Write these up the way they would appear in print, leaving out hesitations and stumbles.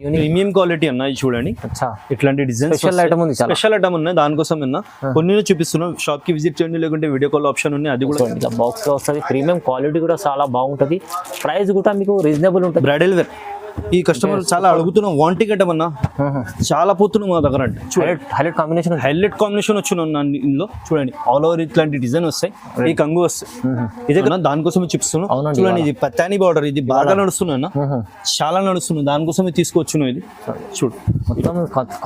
Premium quality అన్న ఇది చూడండి. ఇట్లాంటి డిజైన్ స్పెషల్ ఐటమ్ ఉంది, స్పెషల్ ఐటమ్ ఉన్నాయి. దానికోసం కొన్ని చూపిస్తున్నాం. షాప్ కి విజిట్ చేయండి, లేకుంటే వీడియో కాల్ ఆప్షన్ ఉంది, అది కూడా బాక్స్ లో వస్తుంది. ప్రీమియం క్వాలిటీ కూడా చాలా బాగుంటది, ప్రైస్ కూడా మీకు రీజనబుల్ ఉంటుంది. బ్రైడల్ వేర్ ఈ కస్టమర్ చాలా అడుగుతున్నాం. వాంటింగ్ ఐటమ్ అన్న చాలా పోతున్నాం మా దగ్గర. హైలైట్ కాంబినేషన్ వచ్చిన ఇందులో చూడండి. ఆల్ ఓవర్ ఇట్లాంటి డిజైన్ వస్తాయి, ఈ కంగు వస్తాయి. ఇదే కదా దానికోసం చూపిస్తున్నాం. చూడండి, ఇది పత్తాని బార్డర్, ఇది బాగా నడుస్తున్నా, చాలా నడుస్తున్నాయి. దానికోసం తీసుకొచ్చున్నాం. ఇది చూడు,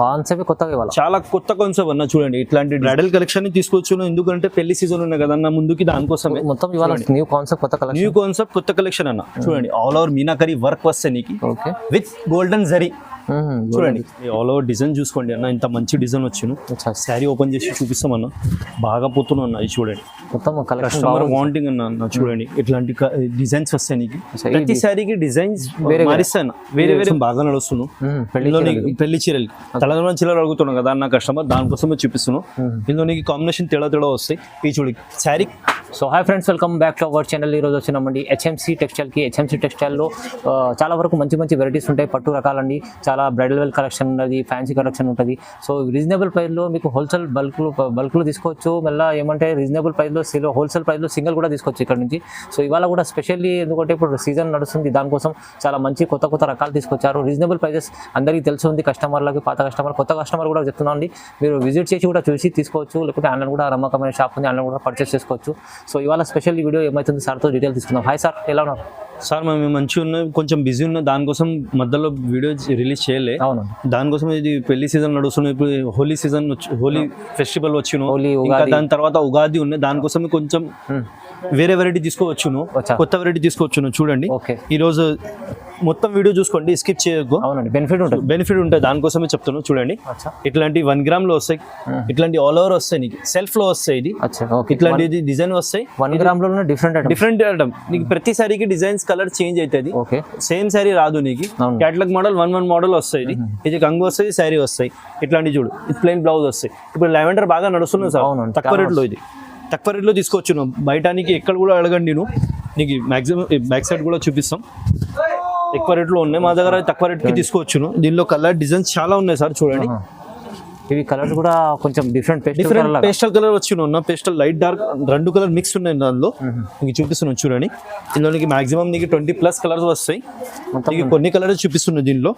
కాన్సెప్ట్ కొత్తగా, చాలా కొత్త కాన్సెప్ట్ అన్న. చూడండి, ఇట్లాంటి బ్రైడల్ కలెక్షన్ తీసుకొచ్చున్నాం. ఎందుకంటే పెళ్లి సీజన్ ఉన్నాయి కదన్న ముందుకి, దానికోసమే మొత్తం న్యూ కాన్సెప్ట్ కొత్త కలెక్షన్ అన్న. చూడండి, ఆల్ ఓవర్ మీనాకరీ వర్క్ వస్తాయి నీకు విత్ గోల్డెన్ జరీ. చూడండి, ఆల్ ఓవర్ డిజైన్ చూసుకోండి అన్న, ఇంత మంచి డిజైన్ వచ్చాను. శారీ ఓపెన్ చేసి చూపిస్తాం అన్న, బాగా పోతున్నాం అన్న. ఇది చూడండి, కస్టమర్ వాంటింగ్ అన్న. చూడండి, ఇట్లాంటి డిజైన్స్ వస్తాయి నీకు. ప్రతి శారీకి డిజైన్స్ మారిస్తాను, వేరే వేరే బాగా నడుస్తున్నాం. పెళ్లి చీరలు తెలంగాణ చీరలు అడుగుతున్నాం కదా అన్న కస్టమర్, దానికోసమే చూపిస్తున్నాం. ఇందులో నీకు కాంబినేషన్ తేడా వస్తాయి. ఈ చూడండి sari. So hi friends, welcome back to our channel. ఈరోజు వచ్చినామండి హెచ్ఎంసీ టెక్స్టైల్కి. హెచ్ఎంసీ టెక్స్టైల్లో చాలా వరకు మంచి వెరైటీస్ ఉంటాయి, పట్టు రకాలండి. చాలా బ్రైడల్ వేర్ కలెక్షన్ ఉంటుంది, ఫ్యాన్సీ కలెక్షన్ ఉంటుంది. సో రీజనబుల్ ప్రైస్లో మీకు హోల్సేల్ బల్క్లో తీసుకోవచ్చు. మళ్ళీ ఏమంటే రీజనబుల్ ప్రైస్లో హోల్సేల్ ప్రైస్లో సింగిల్ కూడా తీసుకోవచ్చు ఇక్కడ నుంచి. సో ఇవాళ కూడా స్పెషల్లీ ఎందుకంటే ఇప్పుడు సీజన్ నడుస్తుంది, దానికోసం చాలా మంచి కొత్త రకాలు తీసుకొచ్చారు. రీజనబుల్ ప్రైజెస్ అందరికీ తెలిసి ఉంది, కస్టమర్లకి, పాత కస్టమర్, కొత్త కస్టమర్ కూడా చెప్తున్నాం అండి. మీరు విజిట్ చేసి కూడా చూసి తీసుకోవచ్చు, లేకపోతే ఆన్లైన్ కూడా నమ్మకమైన షాప్ ఉంది, ఆన్లైన్ కూడా పర్చేస్ చేసుకోవచ్చు. సో ఇవాళ స్పెషల్ వీడియో ఏమవుతుంది సార్తో డీటెయిల్ తీసుకుందాం. హాయ్ సార్, ఎలా ఉన్నారు సార్? మేము మంచిగా ఉన్నాం, కొంచెం బిజీ ఉన్నా, దానికోసం మధ్యలో వీడియో రిలీజ్ చేయలే. అవును, దానికోసం ఇది పెళ్లి సీజన్ నడుస్తున్నాయి. ఇప్పుడు హోలీ సీజన్, హోలీ ఫెస్టివల్ వచ్చిన, దాని తర్వాత ఉగాది ఉన్నాయి. దానికోసం కొంచెం వేరే వెరైటీ తీసుకోవచ్చును, కొత్త వెరైటీ తీసుకోవచ్చును. చూడండి, ఈ రోజు మొత్తం వీడియో చూసుకోండి, స్కిప్ చేయొద్దు. అవునండి, బెనిఫిట్ ఉంటుంది, దానికోసమే చెప్తున్నాను. చూడండి, ఇట్లాంటి 1 గ్రామ్ లో వస్తాయి, ఇట్లాంటి ఆల్ ఓవర్ వస్తాయి, నీకు సెల్ఫ్ లో వస్తాయి. ఇది ఇట్లాంటి డిజైన్ వస్తాయి. 1 గ్రామ్ లో డిఫరెంట్ ఐటమ్. నీకు ప్రతి సారీకి డిజైన్స్ కలర్ చేంజ్ అవుతుంది. సేమ్ సారీ రాదు నీకు. క్యాటలాగ్ మోడల్ 1 మోడల్ వస్తాయి. ఇది కంగు వస్తాయి, శారీ వస్తాయి. ఇట్లాంటి చూడు, ఇది ప్లెయిన్ బ్లౌజ్ వస్తాయి. ఇప్పుడు లావెండర్ బాగా నడుస్తున్నాయి సార్, తక్కువ రేట్లో. ఇది తక్కువ రేట్లో తీసుకోవచ్చు. బయట నీకు ఎక్కడ కూడా అడగండి, నీకు మాక్సిమం బ్యాక్ సైడ్ కూడా చూపిస్తాం. ఎక్కువ రేట్లో ఉన్నాయి మా దగ్గర, తక్కువ రేట్కి తీసుకోవచ్చును. దీనిలో కలర్ డిజైన్స్ చాలా ఉన్నాయి సార్. చూడండి, ఇవి కలర్స్ కూడా కొంచెం డిఫరెంట్ పేస్టల్ కలర్ వచ్చిన, pastel light dark 2 colour mix ఉన్నాయి దానిలో. మీకు చూపిస్తున్నాను చూడండి. దీనిలో నీకు మాక్సిమం నీకు 20+ కలర్స్ వస్తాయి. నీకు కొన్ని కలర్స్ చూపిస్తున్నాయి దీనిలో.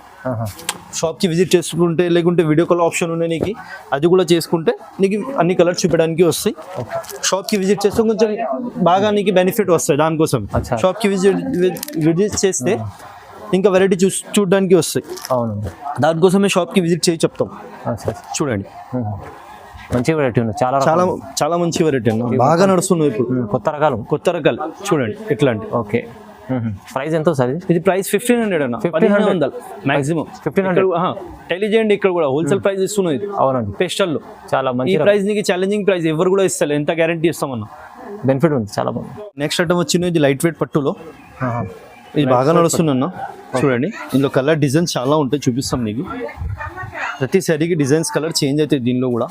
షాప్కి విజిట్ చేసుకుంటే, లేకుంటే వీడియో కాల్ ఆప్షన్ ఉన్నాయి నీకు, అది కూడా చేసుకుంటే నీకు అన్ని కలర్స్ చూపించడానికి వస్తాయి. షాప్కి విజిట్ చేస్తే కొంచెం బాగా నీకు బెనిఫిట్ వస్తాయి. దానికోసం షాప్కి విజిట్ చేస్తే ఇంకా వెరైటీ చూడడానికి వస్తాయి. అవును, దానికోసమే షాప్కి విజిట్ చేసి చెప్తాం. చూడండి, మంచి వెరైటీ ఉంది, చాలా మంచి వెరైటీ అన్న, బాగా నడుస్తున్నాయి ఇప్పుడు. కొత్త రకాలు చూడండి ఇట్లాంటి. ఓకే, ప్రైస్ ఎంత సార్? ఇది ప్రైస్ 1500 అన్న, 1500 మాక్సిమం 1500. టెలిజెంట్ ఇక్కడ కూడా హోల్సేల్ ప్రైస్ ఇస్తున్నది. అవునండి, పేస్టల్లో చాలా మంచి ప్రైస్. నీకు ఛాలెంజింగ్ ప్రైస్ ఎవరు కూడా ఇస్తారు, ఎంత గ్యారంటీ ఇస్తామన్నా. బెనిఫిట్ ఉంది, చాలా బాగుంది. నెక్స్ట్ ఐటమ్ వచ్చింది, ఇది లైట్ వెయిట్ పట్టులో. ఇది బాగా నడుస్తుంది అన్న. చూడండి, ఇందులో కలర్ డిజైన్స్ చాలా ఉంటాయి, చూపిస్తాం నీకు. ప్రతి సారీకి డిజైన్స్ కలర్ చేంజ్ అవుతాయి. దీనిలో కూడా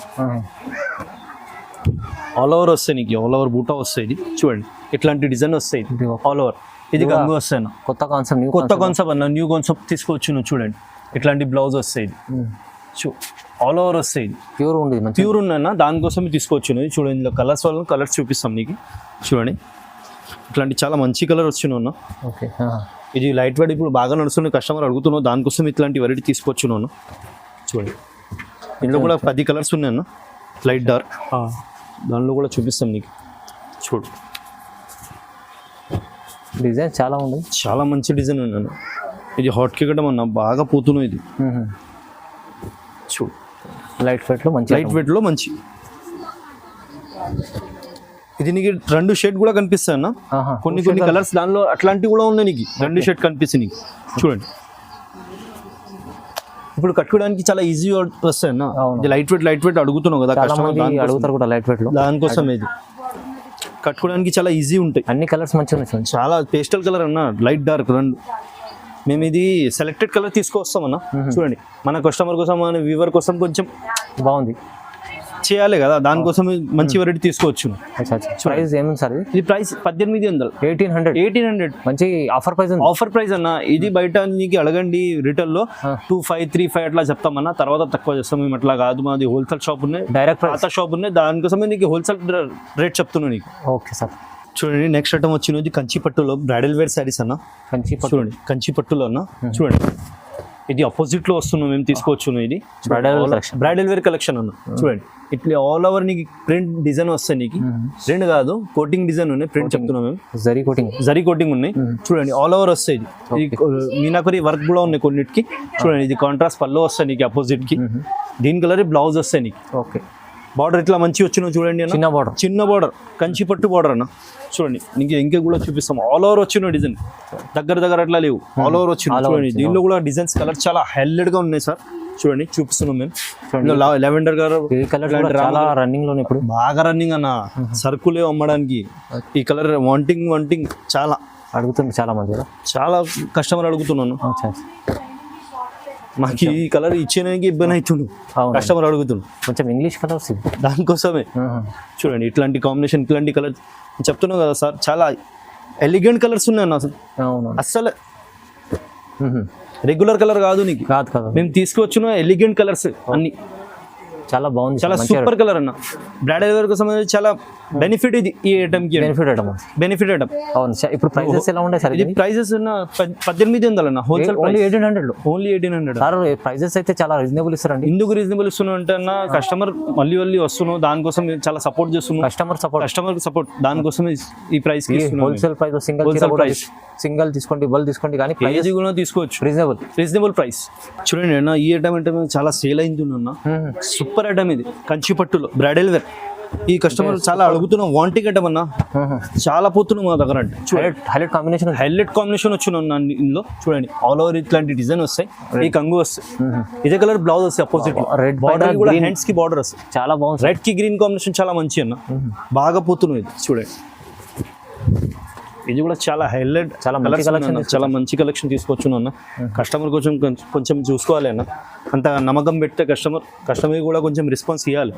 ఆల్ ఓవర్ వస్తాయి నీకు, ఆల్ ఓవర్ బూటా వస్తాయి. ఇది చూడండి, ఇట్లాంటి డిజైన్ వస్తాయి ఆల్ ఓవర్. ఇది గంగు వస్తాయి అన్న, కొత్త కాన్సెప్ట్ అన్న, న్యూ కాన్సెప్ట్ తీసుకోవచ్చు నువ్వు. చూడండి, ఇట్లాంటి బ్లౌజ్ వస్తాయి. ఆల్ ఓవర్ వస్తాయి, ప్యూర్ ఉన్నా, దానికోసం తీసుకోవచ్చు నువ్వు. చూడండి, ఇందులో కలర్స్ చూపిస్తాం నీకు. చూడండి, ఇట్లాంటి చాలా మంచి కలర్ వచ్చిన. ఓకే, ఇది లైట్ వెయిట్ ఇప్పుడు బాగా నడుస్తుంది, కస్టమర్ అడుగుతున్నావు, దానికోసం ఇట్లాంటి వెరైటీ తీసుకొచ్చున్నాను. చూడండి, ఇందులో కూడా 10 కలర్స్ ఉన్నాయన్న, లైట్ డార్క్. దానిలో కూడా చూపిస్తాం నీకు. చూడు, డిజైన్ చాలా ఉంది, చాలా మంచి డిజైన్ ఉన్నాను. ఇది హాట్ కేకడం అన్న, బాగా పోతున్నావు. ఇది చూడు, లైట్ వెయిట్లో మంచి. ఇది నీకు 2 షేడ్ కూడా కనిపిస్తాయి అన్న, కొన్ని కలర్స్ దానిలో అట్లాంటివి కూడా ఉన్నాయి నీకు. 2 షేడ్ కనిపిస్తాయి నీకు. చూడండి, ఇప్పుడు కట్టుకోవడానికి చాలా ఈజీ వస్తాయి అన్న. ఇది లైట్ వెయిట్ అడుగుతున్నావు కదా అడుగుతారు కూడా, లైట్ వెయిట్ లో. దానికోసం ఇది కట్టుకోవడానికి చాలా ఈజీ ఉంటాయి. అన్ని కలర్స్ మంచిగా ఉన్నాయి, చాలా పేస్టల్ కలర్ అన్న, లైట్ డార్క్ 2. మేము ఇది సెలెక్టెడ్ కలర్ తీసుకొస్తాం అన్న. చూడండి, మన కస్టమర్ కోసం, మన వ్యూవర్ కోసం కొంచెం బాగుంది. చేయాలి కదా, దానికోసం మంచి వెరైటీ తీసుకోవచ్చు. ప్రైస్ ఏముంది సార్ ఇది ప్రైస్ 1800, 1800 మంచి ఆఫర్ ప్రైస్ ఉంది. ఆఫర్ ప్రైస్ అన్న. ఇది బయట నీకు అడగండి రిటైల్ లో 2535 అట్లా చెప్తామన్నా, తర్వాత తక్కువ చేస్తాం. మేము అట్లా కాదు, మాది హోల్సేల్ షాప్ ఉన్నాయి, డైరెక్ట్ పాత షాప్ ఉన్నాయి, దానికోసమే నీకు హోల్సేల్ రేట్ చెప్తున్నా నీకు. Okay sir. చూడండి నెక్స్ట్ ఐటమ్ వచ్చినది కంచి పట్టులో బ్రైడల్ వేర్ శారీస్ అన్న. చూడండి కంచి పట్టులో అన్న, చూడండి ఇది అపోజిట్ లో వస్తున్నాం మేము తీసుకోవచ్చు. ఇది బ్రైడల్ వేర్ కలెక్షన్ అన్న. చూడండి ఇట్లా ఆల్ ఓవర్ నీకు ప్రింట్ డిజైన్ వస్తాయి. నీకు ప్రింట్ కాదు, కోటింగ్ డిజైన్ ఉన్నాయి. ప్రింట్ చెప్తున్నాం మేము, జరీ కోటింగ్ ఉన్నాయి. చూడండి ఆల్ ఓవర్ వస్తాయి. ఇది మీనాకరి వర్క్ కూడా ఉన్నాయి కొన్నిటికి. చూడండి ఇది కాంట్రాస్ట్ పల్లో వస్తాయి నీకు అపోజిట్ కి. దీని కలర్ బ్లౌజ్ వస్తాయి నీకు. ఓకే, బార్డర్ ఇట్లా మంచి వచ్చిన చూడండి అన్న, చిన్న బార్డర్ కంచి పట్టు బార్డర్ అన్న. చూడండి నీకు ఇంకా కూడా చూపిస్తాం. ఆల్ ఓవర్ వచ్చిన డిజైన్, దగ్గర అట్లా లేవు, ఆల్ ఓవర్ వచ్చిన. చూడండి దీనిలో కూడా డిజైన్స్ కలర్ చాలా హైలైట్ గా ఉన్నాయి సార్. చూడండి చూపిస్తున్నాం మేము. లెవెండర్ కలర్ చాలా రన్నింగ్ లో ఇప్పుడు బాగా రన్నింగ్ అన్న. సరుకులే అమ్మడానికి ఈ కలర్ వాంటింగ్ చాలా అడుగుతుంది. చాలా మంది చాలా కస్టమర్ అడుగుతున్నాను. మాకు ఈ కలర్ ఇచ్చేదానికి ఇబ్బంది అవుతుంది, కస్టమర్ అడుగుతున్నాడు. కొంచెం ఇంగ్లీష్ కలర్స్ దానికోసమే. చూడండి ఇట్లాంటి కాంబినేషన్, ఇట్లాంటి కలర్ చెప్తున్నావు కదా సార్, చాలా ఎలిగెంట్ కలర్స్ ఉన్నాయి అన్న. అసలు రెగ్యులర్ కలర్ కాదు నీకు, మేము తీసుకువచ్చిన ఎలిగెంట్ కలర్స్ అన్ని. చాలా బాగుంది, చాలా సూపర్ కలర్ అన్న. బ్రైడల్ వేర్ కోసం చాలా బెనిఫిట్ ఇది. ఈ ఐటమ్ కి బెనిఫిట్ ఐటమ్. అవును. ఇప్పుడు ప్రైసెస్ ఎలా ఉంటాయి సార్? ఇది ప్రైసెస్ 1800 అన్న. Wholesale only 1800. Only 1800 sir. Prices అయితే చాలా రీజనబుల్ ఇస్తారండి. ఎందుకు రీజనబుల్ ఇస్తున్నావు అంటే అన్న, కస్టమర్ మళ్ళీ వస్తున్నావు, దానికోసం చాలా సపోర్ట్ చేస్తున్నావు. కస్టమర్ సపోర్ట్ దానికోసం ఈ ప్రైస్ కి హోల్సేల్ ప్రైస్. సింగిల్ తీసుకోండి, డబుల్ తీసుకోండి, కానీ ప్రైస్ కూడా తీసుకోవచ్చు. Reasonable price. చూడండి అన్న, ఈ ఐటమ్ అంటే చాలా సేల్ అయింది అన్న. సూపర్ ఐటమ్ ఇది కంచి పట్టులో బ్రైడల్ వేర్. ఈ కస్టమర్ చాలా అడుగుతున్నాం, వాంటింగ్ ఐటమ్ అన్న. చాలా పోతున్నాం మా దగ్గర. హైలైట్ కాంబినేషన్ వచ్చిన ఇందులో. చూడండి ఆల్ ఓవర్ ఇట్లాంటి డిజైన్ వస్తాయి. ఈ కంగు వస్తాయి, ఇదే కలర్ బ్లౌజ్ వస్తాయి. అపోజిట్ రెడ్ బార్డర్ కూడా, హ్యాండ్స్ కి బార్డర్ వస్తాయి. చాలా బాగుంది. రెడ్ కి గ్రీన్ కాంబినేషన్ చాలా మంచి అన్న. బాగా పోతున్నాయి. ఇది చూడండి, ఇది కూడా చాలా హైలైట్, చాలా మంచి కలెక్షన్ తీసుకొచ్చు అన్న. కస్టమర్ కొంచెం చూసుకోవాలి అన్న. అంత నమ్మకం పెడితే కస్టమర్ కూడా కొంచెం రెస్పాన్స్ ఇవ్వాలి.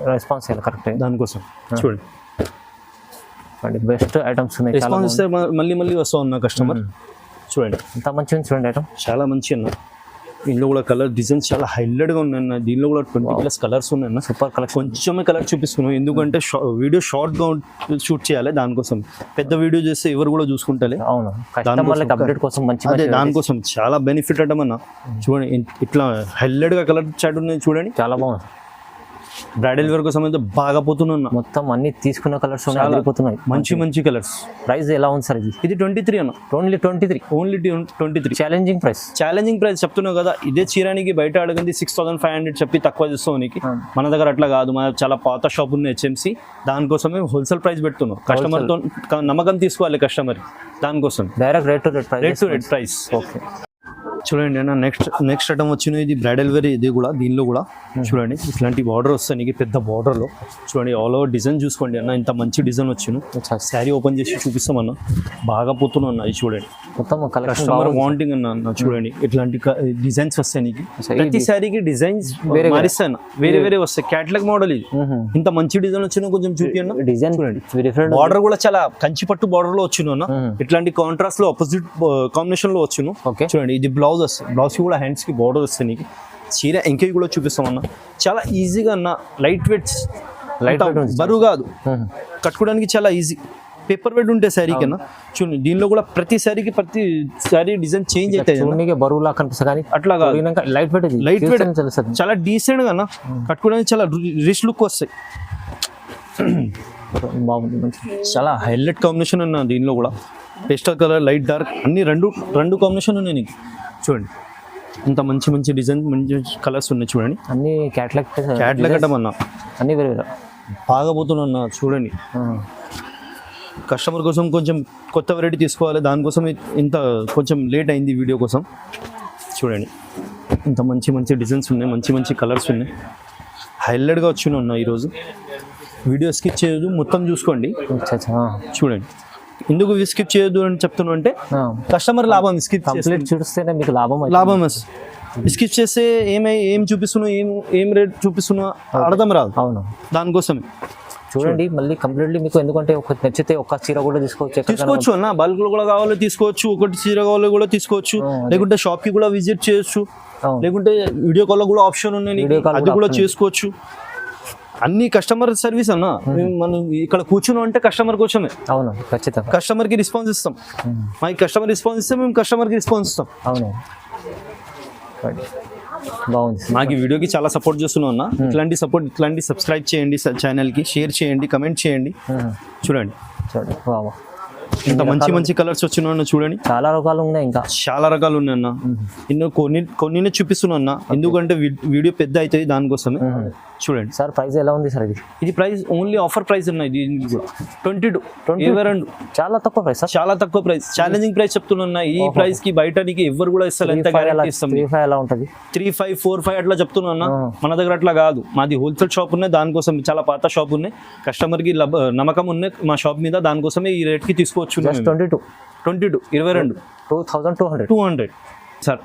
కరెక్ట్. దానికోసం చూడండి బెస్ట్ ఐటమ్స్ ఉన్నాయి. రెస్పాన్స్ ఇస్తే మళ్ళీ వస్తాం అన్న కస్టమర్. చూడండి ఎంత మంచిగా చూడండి ఐటమ్, చాలా మంచి అన్న. దీనిలో కూడా కలర్ డిజైన్స్ చాలా హైలైట్గా ఉన్నాయన్న. దీనిలో కూడా 20+ కలర్స్ ఉన్నాయన్న. Super colour. కొంచెమే కలర్ చూపిస్తున్నాం, ఎందుకంటే వీడియో షార్ట్గా షూట్ చేయాలి. దానికోసం పెద్ద వీడియో చేస్తే ఎవరు కూడా చూసుకుంటారు. అవును, అప్డేట్ కోసం మంచి. అదే దానికోసం చాలా బెనిఫిట్ అన్న. చూడండి ఇట్లా హైలైట్గా కలర్ చాట్ ఉన్నాయి. చూడండి చాలా బాగుంది. బ్రైడల్ వేర్ కోసం అయితే బాగా పోతున్నా. మొత్తం అన్ని తీసుకున్న కలర్స్ ఉన్నాయి, మంచి కలర్స్. ప్రైస్ ఎలా ఉంది సార్? ఇది 23 అన్న. ఓన్లీ 23. ఛాలెంజింగ్ ప్రైస్ చెప్తున్నావు కదా. ఇదే చీరానికి బయట అడగండి 6500 చెప్పి తక్కువ చేస్తావు నీకు. మన దగ్గర అట్లా కాదు, మన చాలా పాత షాప్ ఉంది HMC. దానికోసమే హోల్సేల్ ప్రైస్ పెడుతున్నాం. కస్టమర్ తో నమ్మకం తీసుకోవాలి కస్టమర్. దానికోసం direct rate to rate price. Okay చూడండి అన్న, నెక్స్ట్ ఐటమ్ వచ్చిన ఇది బ్రైడల్ వేర్. ఇది కూడా దీనిలో కూడా చూడండి ఇట్లాంటి బార్డర్ వస్తాయి నీకు, పెద్ద బార్డర్లో. చూడండి ఆల్ ఓవర్ డిజైన్ చూసుకోండి అన్న, ఇంత మంచి డిజైన్ వచ్చిన. శారీ ఓపెన్ చేసి చూపిస్తామన్నా, బాగా పోతున్నా అన్న. ఇది చూడండి మొత్తం కస్టమర్ వాంటింగ్ అన్న. చూడండి ఇట్లాంటి డిజైన్స్ వస్తాయి నీకు. ప్రతి శారీకి డిజైన్స్ మారిస్తాను, వేరే వస్తాయి. క్యాటలాగ్ మోడల్ ఇది. ఇంత మంచి డిజైన్ వచ్చిన కొంచెం చూపి అన్న. డిజైన్ చూడండి, బార్డర్ కూడా చాలా కంచి పట్టు బార్డర్ లో వచ్చిన అన్న. ఇట్లాంటి కాంట్రాస్ట్ లో ఆపోజిట్ కాంబినేషన్ లో వచ్చిన. చూడండి ఇది బ్లౌజ్ వస్తుంది. బ్లౌజ్ కూడా హ్యాండ్స్ కి బార్డర్ వస్తాయి నీకు. చీర ఇంకేవి కూడా చూపిస్తామన్నా. చాలా ఈజీగా అన్న, లైట్ వెయిట్, బరువు కాదు, కట్టుకోవడానికి చాలా ఈజీ. పేపర్ వెయిట్ ఉంటే శారీ కన్నా. చూడండి దీనిలో కూడా ప్రతి శారీ డిజైన్ చేంజ్ అవుతాయి. బరువులా కనిపిస్తుంది కానీ అట్లా లైట్ వెయిట్, చాలా డీసెంట్ గా కట్టుకోవడానికి చాలా రిచ్ లుక్ వస్తాయి. చాలా హైలైట్ కాంబినేషన్ అన్న. దీనిలో కూడా పేస్టల్ కలర్, లైట్ డార్క్ అన్ని రెండు కాంబినేషన్ ఉన్నాయి నీకు. చూడండి ఇంత మంచి డిజైన్, మంచి కలర్స్ ఉన్నాయి. చూడండి అన్ని క్యాట్లాగ్ ఐటమ్ అన్న. అన్ని వేరే బాగా పోతున్నా. చూడండి కస్టమర్ కోసం కొంచెం కొత్త వెరైటీ తీసుకోవాలి. దానికోసం ఇంత కొంచెం లేట్ అయింది వీడియో కోసం. చూడండి ఇంత మంచి డిజైన్స్ ఉన్నాయి, మంచి కలర్స్ ఉన్నాయి. హైలైట్గా వచ్చిన ఈరోజు. వీడియో స్కిప్ చేయదు, మొత్తం చూసుకోండి. చూడండి ఎందుకు స్కిప్ చేయొద్దు అని చెప్తున్నా అంటే కస్టమర్ లాభం. స్కిప్ కంప్లీట్ చూస్తేనే మీకు లాభం. స్కిప్ చేస్తే ఏం చూపిస్తున్నావు ఏం రేట్ చూపిస్తున్నావు అర్థం రాదు. అవును, దానికోసమే చూడండి మళ్ళీ కంప్లీట్లీ మీకు ఎందుకంటే ఒక నచ్చితే ఒక చీర కూడా తీసుకోవచ్చు అన్న, బల్క్ లో కూడా కావాలో తీసుకోవచ్చు, ఒకటి చీర కావాలో కూడా తీసుకోవచ్చు, లేకుంటే షాప్ కి కూడా విజిట్ చేయొచ్చు, లేకుంటే వీడియో కాల్ లో కూడా ఆప్షన్ ఉన్నాయి, అది కూడా చేసుకోవచ్చు. అన్ని కస్టమర్ సర్వీస్ అన్న, మనం ఇక్కడ కూర్చున్నాం అంటే కస్టమర్ కోసమే. అవును, ఖచ్చితంగా కస్టమర్ కి రెస్పాన్స్ ఇస్తాం, మాకు కస్టమర్ రెస్పాన్స్ ఇస్తే మేము కస్టమర్ కి రెస్పాన్స్ ఇస్తాం. అవును, బాగుంది. మాకు ఈ వీడియోకి చాలా సపోర్ట్ చేస్తున్నాం అన్న. ఇట్లాంటి సపోర్ట్, ఇట్లాంటి సబ్స్క్రైబ్ చేయండి ఛానల్కి, షేర్ చేయండి, కమెంట్ చేయండి. చూడండి ఇంత మంచి కలర్స్ వచ్చినా చూడండి, చాలా రకాలు ఉన్నాయి, ఇంకా చాలా రకాలు ఉన్నాయి అన్న. ఇన్నో కొన్ని చూపిస్తున్నా అన్న, ఎందుకంటే వీడియో పెద్ద అవుతుంది దానికోసమే. చూడండి సార్, ప్రైస్ ఎలా ఉంది సార్? ఇది ప్రైస్ ఓన్లీ ఆఫర్ ప్రైస్ ఉన్నాయి, ఇది 22 చాలా తక్కువ ప్రైస్, చాలా తక్కువ ప్రైస్, ఛాలెంజింగ్ ప్రైస్ చెప్తున్నా. ఈ ప్రైస్ కి బయట నీకు ఎవరు కూడా ఇస్తారు, ఎంత గ్యారెంటీ ఇస్తాం. 3-5 ఎలా ఉంటుంది? 3-5, 4-5 అట్లా చెప్తున్నా. మన దగ్గర అట్లా కాదు, మాది హోల్సేల్ షాప్ ఉన్నాయి, దానికోసం చాలా పాత షాప్ ఉన్నాయి, కస్టమర్ కి నమ్మకం ఉన్నాయి మా షాప్ మీద, దానికోసమే ఈ రేట్ కి తీసుకోవచ్చు. 22 2200 సార్.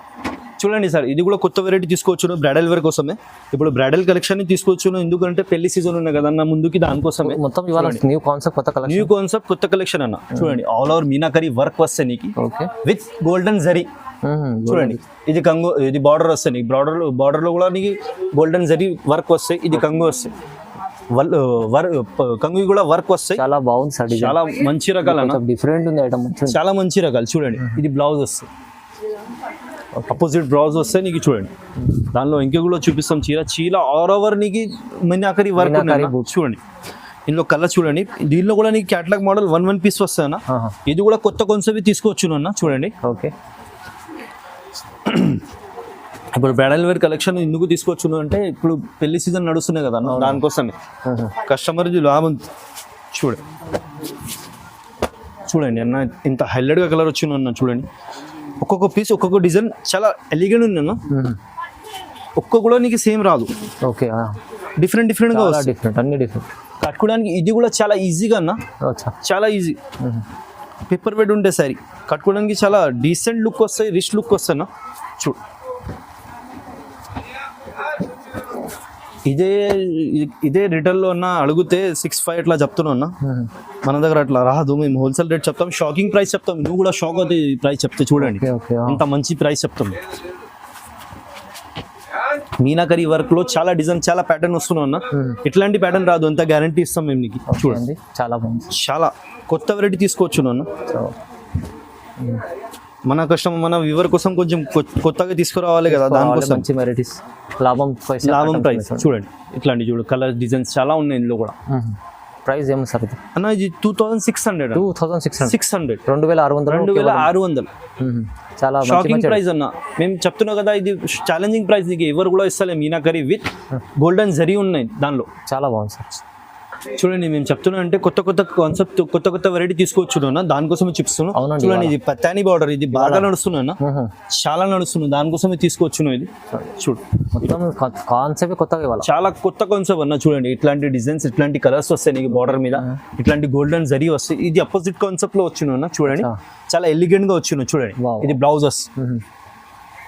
చూడండి సార్, ఇది కూడా కొత్త వెరైటీ తీసుకోవచ్చు, బ్రైడల్ వేర్ కోసమే. ఇప్పుడు బ్రైడల్ కలెక్షన్ తీసుకోవచ్చు, ఎందుకంటే పెళ్లి సీజన్ ఉన్నాయి కదా అన్న ముందుకి, దానికోసమే మొత్తం ఇవాళ న్యూ కాన్సెప్ట్, కొత్త కలెక్షన్ అన్న. చూడండి ఆల్ ఓవర్ మీనాకరీ వర్క్ వస్తే నీకు విత్ గోల్డెన్ జరీ. చూడండి ఇది కంగు, ఇది బార్డర్ వస్తాయి నీకు, బార్డర్ లో కూడా నీకు గోల్డెన్ జరీ వర్క్ వస్తాయి. ఇది కంగు వస్తాయి, కంగు కూడా వర్క్ వస్తాయి. చాలా బాగుంది సార్, చాలా మంచి రకాలు అన్న, డిఫరెంట్ ఉంది ఐటమ్, చాలా మంచి రకాలు. చూడండి ఇది బ్లౌజ్ వస్తాయి, అపోజిట్ బ్లౌజ్ వస్తాయి నీకు. చూడండి దానిలో ఇంకా కూడా చూపిస్తాం, చీర ఆల్ ఓవర్ నీకు మీనాకరీ వర్క్. చూడండి ఇందులో కలర్ చూడండి, దీనిలో కూడా నీకు క్యాటలాగ్ మోడల్ 1 పీస్ వస్తాయన్న. ఇది కూడా కొత్త కాన్సెప్ట్ తీసుకోవచ్చు అన్న. చూడండి ఓకే, ఇప్పుడు బ్రైడల్ వేర్ కలెక్షన్ ఎందుకు తీసుకోవచ్చు అంటే, ఇప్పుడు పెళ్లి సీజన్ నడుస్తున్నాయి కదా అన్న, దానికోసమే కస్టమర్ లాభం. చూడండి అన్న, ఇంత హైలైట్గా కలర్ వచ్చింది అన్న. చూడండి ఒక్కొక్క పీస్, ఒక్కొక్క డిజైన్ చాలా ఎలిగెంట్ ఉంది అన్న. ఒక్క కూడా నీకు సేమ్ రాదు. ఓకే, డిఫరెంట్గా వస్తాయి, అన్ని డిఫరెంట్. కట్టుకోవడానికి ఇది కూడా చాలా ఈజీగా అన్న, చాలా ఈజీ. పేపర్ వెడ్ ఉండే సారీ కట్టుకోవడానికి చాలా డీసెంట్ లుక్ వస్తాయి, రిచ్ లుక్ వస్తాయి అన్న. చూడు ఇదే రిటైల్లో ఉన్న అడిగితే 6-5 అట్లా చెప్తున్నా. మన దగ్గర అట్లా రాదు, మేము హోల్సేల్ రేట్ చెప్తాం, షాకింగ్ ప్రైస్ చెప్తాం. నువ్వు కూడా షాక్ అవుతుంది ప్రైస్ చెప్తే. చూడండి ఇంత మంచి ప్రైస్ చెప్తాం. మీనాకరీ వర్క్ లో చాలా డిజైన్, చాలా ప్యాటర్న్ వస్తున్నా. ఇట్లాంటి ప్యాటర్న్ రాదు, అంత గ్యారంటీ ఇస్తాం మేము నీకు. చూడండి చాలా బాగుంది, చాలా కొత్త వెరైటీ తీసుకోవచ్చు అన్న. మన కస్టమర్, మన వ్యూవర్ కోసం కొంచెం కొత్తగా తీసుకురావాలి కదా, దానికోసం మంచి వెరైటీస్, లాభం ప్రైస్. చూడండి ఇట్లాంటి చూడు కలర్ డిజైన్స్ చాలా ఉన్నాయి ఇందులో కూడా. ప్రైస్ ఏమో సార్ ఇది అన్న? ఇది 2600. 2600 చాలా షాకింగ్ ప్రైస్ అన్న. మేము చెప్తున్నాం కదా, ఇది ఛాలెంజింగ్ ప్రైస్, నీకు ఎవరు కూడా ఇస్తలే. మీనాకరీ విత్ గోల్డెన్ జరీ ఉన్నాయి దానిలో, చాలా బాగుంది సార్. చూడండి మేము చెప్తున్నా అంటే కొత్త కాన్సెప్ట్, కొత్త వెరైటీ తీసుకోవచ్చు, దానికోసమే చెప్తున్నాను. చూడండి ఇది పత్తాని బార్డర్, ఇది బాగా నడుస్తున్నా, చాలా నడుస్తున్నా, దానికోసమే తీసుకోవచ్చు. ఇది చూడు కాన్సెప్ట్ కొత్తగా, చాలా కొత్త కాన్సెప్ట్ అన్న. చూడండి ఇట్లాంటి డిజైన్స్, ఇట్లాంటి కలర్స్ వస్తాయి నీకు బార్డర్ మీద, ఇట్లాంటి గోల్డెన్ జరీ వస్తాయి. ఇది అపోజిట్ కాన్సెప్ట్ లో వచ్చిన, చూడండి చాలా ఎలిగెంట్ గా వచ్చిన. చూడండి ఇది బ్లౌజెస్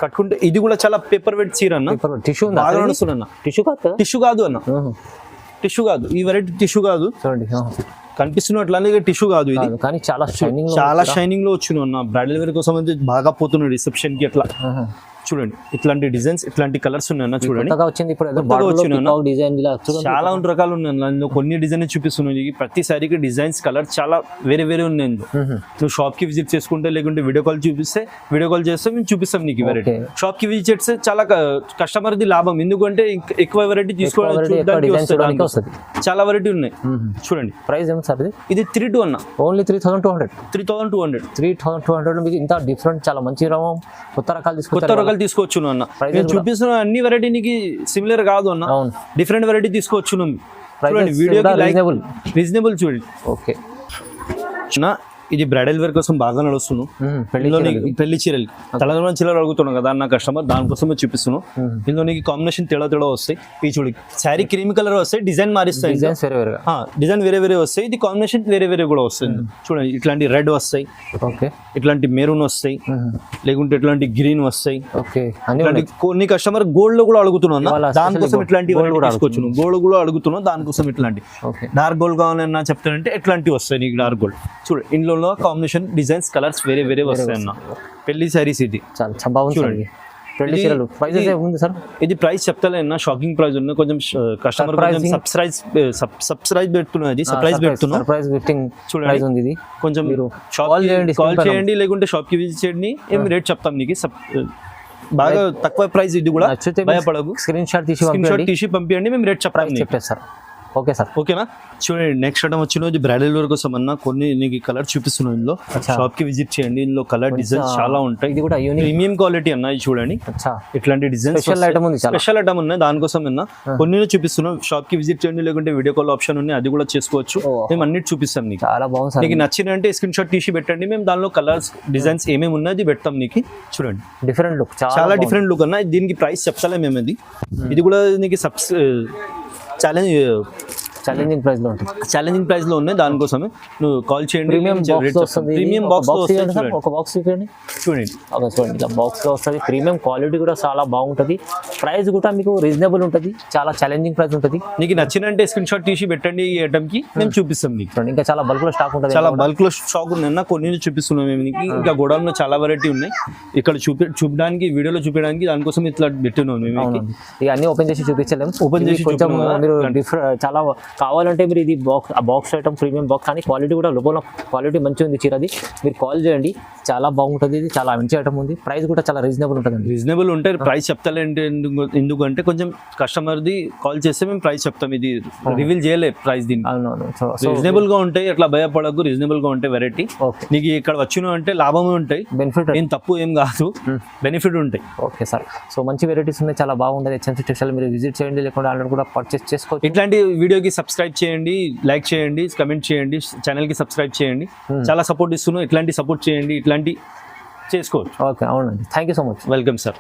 కట్టుకుంటే, ఇది కూడా చాలా పేపర్ వెట్ చీర అన్న. టిష్యూ బాగా నడుస్తున్నా. టిష్యూ కాదు అన్న, టిష్యూ కాదు, ఈ వెరైటీ టిష్యూ కాదు. కనిపిస్తున్నట్లానే టిష్యూ కాదు ఇది, కానీ చాలా షైనింగ్ లో వచ్చిన అన్న. బ్రైడల్ వేర్ కోసం అయితే బాగా పోతున్నాడు రిసెప్షన్ కి అట్లా. చూడండి ఇట్లాంటి డిజైన్స్, ఇట్లాంటి కలర్స్ ఉన్నాయన్న. చూడండి చాలా రకాలు ఉన్నాయి అందులో. కొన్ని డిజైన్ చూపిస్తున్నాయి, ప్రతి సారీకి డిజైన్స్, కలర్ చాలా వేరే ఉన్నాయి. నువ్వు షాప్ కి విజిట్ చేసుకుంటే, లేకుంటే వీడియో కాల్ చేస్తే మేము చూపిస్తాం నీకు వెరైటీ. షాప్ కి విజిట్ చేస్తే చాలా కస్టమర్ ది లాభం, ఎందుకంటే ఎక్కువ వెరైటీ తీసుకోవడానికి చాలా వెరైటీ ఉన్నాయి. చూడండి ప్రైస్ ఏమో సార్ ఇది 32 అన్న, ఓన్లీ 3200 మీకు ఇంత డిఫరెంట్, చాలా మంచి కొత్త రకాలు తీసుకోవచ్చు అన్న. నేను చూపిస్తున్న అన్ని వెరైటీ నీకు సిమిలర్ కాదు అన్న, డిఫరెంట్ వెరైటీ తీసుకోవచ్చు. Video reasonable. చూడండి ఓకే, ఇది బ్రైడల్ వేర్ కోసం బాగా నడుస్తున్నాను. ఇందులో నీకు పెళ్లి చీరలు తెలంగాణ చీరలు అడుగుతున్నాను కదా నా కస్టమర్, దానికోసమే చూపిస్తున్నాను. ఇందులో నీకు కాంబినేషన్ తేడా వస్తాయి. ఈ చూడు శారీ క్రీమ్ కలర్ వస్తాయి, డిజైన్ మారిస్తాయి, డిజైన్ వేరే వేరే వస్తాయి. ఇది కాంబినేషన్ వేరే వేరే కూడా వస్తుంది. చూడండి ఇట్లాంటి రెడ్ వస్తాయి, ఇట్లాంటి మెరూన్ వస్తాయి, లేకుంటే ఇట్లాంటి గ్రీన్ వస్తాయి. కొన్ని కస్టమర్ గోల్డ్ లో కూడా అడుగుతున్నాను, దానికోసం ఇట్లాంటి తీసుకొచ్చును. గోల్డ్ కూడా అడుగుతున్నాను, దానికోసం ఇట్లాంటి డార్క్ గోల్డ్ కావాలన్నా చెప్తానంటే ఎట్లాంటివి వస్తాయి నీకు డార్క్ గోల్డ్. చూడు ఇందులో కాంబినేషన్ డిజైన్స్ కలర్స్ వేరే వేరే వస్తాయి అన్న. పెళ్లి సారీస్ ఇది చూడండి. ఇది ప్రైస్ చెప్తలేనా, షాకింగ్ ప్రైస్ ఉన్న కొంచెం కస్టమర్ సబ్స్క్రైబ్ పెడుతున్నది, సర్ప్రైజ్ పెడుతున్నా. చూడండి కొంచెం కాల్ చేయండి, లేకుంటే షాప్ కి విజిట్ చేయండి, ఏం రేట్ చెప్తాం నీకు. బాగా తక్కువ ప్రైస్, ఇది కూడా భయపడకు. స్క్రీన్ షాట్ తీసి పంపించండి, మేము రేట్ చెప్తాం. ఓకే సార్, ఓకేనా. చూడండి నెక్స్ట్ ఐటమ్ వచ్చిన బ్రైడల్ వేర్ కోసం అన్న కొన్ని నీకు కలర్ చూపిస్తున్నాను. ఇందులో షాప్ కి విజిట్ చేయండి, ఇందులో కలర్ డిజైన్స్ చాలా ఉంటాయి. ఇది కూడా ప్రీమియం క్వాలిటీ అన్న. ఇది చూడండి ఇట్లాంటి డిజైన్స్ స్పెషల్ ఐటమ్ ఉన్నాయి, దానికోసం అన్న కొన్ని చూపిస్తున్నాం. షాప్ కి విజిట్ చేయండి, లేకుంటే వీడియో కాల్ ఆప్షన్ ఉన్నాయి, అది కూడా చేసుకోవచ్చు. మేము అన్నిటి చూపిస్తాం నీకు. చాలా బాగుంది. నీకు నచ్చినంటే స్క్రీన్ షాట్ తీసి పెట్టండి, మేము దానిలో కలర్స్ డిజైన్స్ ఏమేమి ఉన్నాయో పెడతాం నీకు. చూడండి డిఫరెంట్ లుక్, చాలా డిఫరెంట్ లుక్ అన్న. దీనికి ప్రైస్ చెప్తాలే మేము. ఇది కూడా నీకు ఛాలెంజింగ్ ప్రైస్ లో ఉంటుంది. ఛాలెంజింగ్ ప్రైస్ లో ఉన్నాయి, దానికోసమే నువ్వు కాల్ చేయండి. ప్రీమియం బాక్స్ ఒక బాక్స్ చూడండి. చూడండి ఇలా బాక్స్ లో వస్తుంది. ప్రీమియం క్వాలిటీ కూడా చాలా బాగుంటుంది. ప్రైస్ కూడా మీకు రీజనబుల్ ఉంటుంది, చాలా ఛాలెంజింగ్ ప్రైస్ ఉంటుంది. నీకు నచ్చినంటే స్క్రీన్ షాట్ తీసి పెట్టండి, ఈ ఐటమ్ కి మేము చూపిస్తాం నీకు. ఇంకా చాలా బల్క్ లో స్టాక్ ఉంటుంది, చాలా బల్క్ లో స్టాక్ ఉంది. కొన్ని చూపిస్తున్నాం మేము నీకు. ఇంకా గోడౌన్ లో చాలా వెరైటీ ఉన్నాయి, ఇక్కడ చూపించడానికి వీడియోలో చూపించడానికి, దానికోసం ఇట్లా పెట్టినాం మేము. ఇక అన్ని ఓపెన్ చేసి చూపించలేము. ఓపెన్ చేసి కొంచెం మీరు చాలా కావాలంటే మీరు ఇది బాక్స్ ఐటమ్ ప్రీమియం బాక్స్, కానీ క్వాలిటీ కూడా లోపల క్వాలిటీ మంచిగా ఉంది చీరది. మీరు కాల్ చేయండి, చాలా బాగుంటుంది. ఇది చాలా మంచి ఐటమ్ ఉంది. ప్రైస్ కూడా చాలా రీజనబుల్ ఉంటుంది. రీజనబుల్ ఉంటే ప్రైస్ చెప్తాలంటే ఎందుకంటే కొంచెం కస్టమర్ది కాల్ చేస్తే మేము ప్రైస్ చెప్తాం. ఇది రివీల్ చేయలే ప్రైస్. దీన్ని రీజనబుల్ గా ఉంటాయి, అట్లా భయపడకు. రీజనబుల్ గా ఉంటాయి వెరైటీ. నీకు ఇక్కడ వచ్చిన అంటే లాభమే ఉంటాయి, బెనిఫిట్ ఏం తప్పు ఏం కాదు, బెనిఫిట్ ఉంటాయి. Okay sir. సో మంచి వెరైటీస్ ఉన్నాయి, చాలా బాగుంటుంది. హెచ్ఎంసీ టెక్స్టైల్ మీరు విజిట్ చేయండి, లేకుంటే ఆల్రెడీ కూడా పర్చేస్ చేసుకోవచ్చు. ఇట్లాంటి వీడియోకి సబ్స్క్రైబ్ చేయండి, లైక్ చేయండి, కమెంట్ చేయండి, ఛానల్కి సబ్స్క్రైబ్ చేయండి. చాలా సపోర్ట్ ఇస్తున్నాం. ఇట్లాంటి సపోర్ట్ చేయండి, ఇట్లాంటి చేసుకోవచ్చు. ఓకే, అవునండి. Thank you so much. Welcome sir.